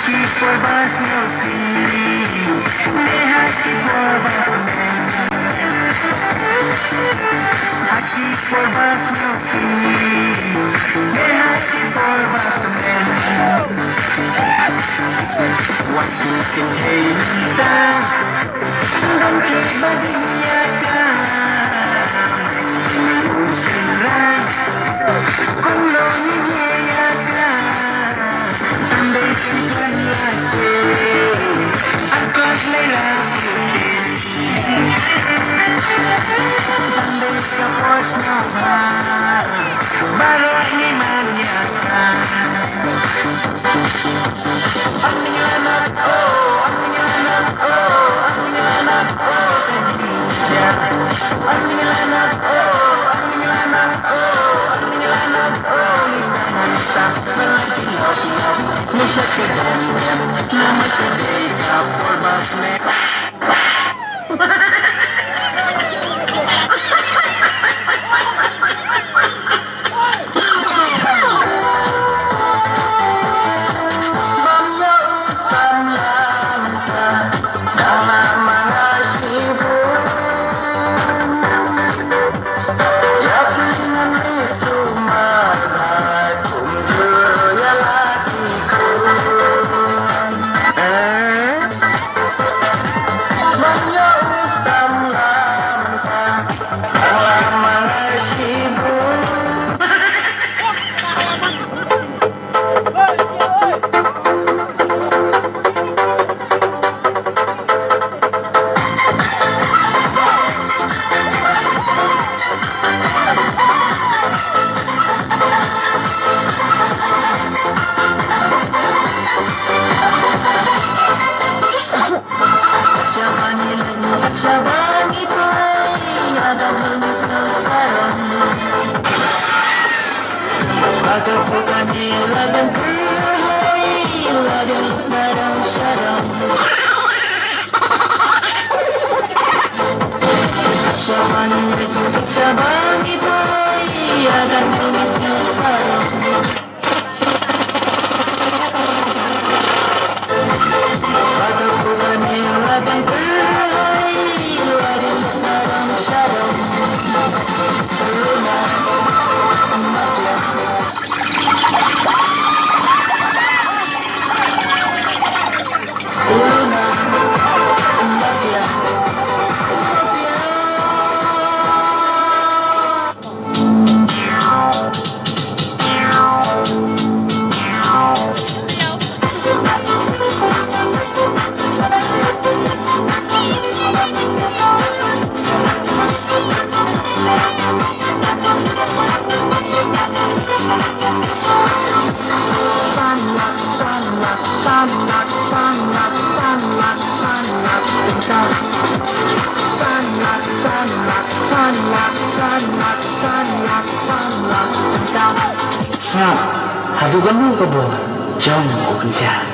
Aqui por baixo meu sim, aqui por baixo aqui por baixo meu sim, aqui por baixo waktu kita dan kebahagiaan usirlah Sunday sigan lase angkat lelaki Sunday kapos naman baru ni manyakan ang anak oh ang anak oh ang anak oh ang anak oh ang anak oh ang anak oh Nisha kedem nama kedega por basne Ada petani ladang kerhai ladang barang syarang Syaban itu syaban itu ada tulisnya sarang Ada petani ladang kerhai ladang barang syarang Rumah mafia Sao, hadugan mo ka ba? Diyan mo ko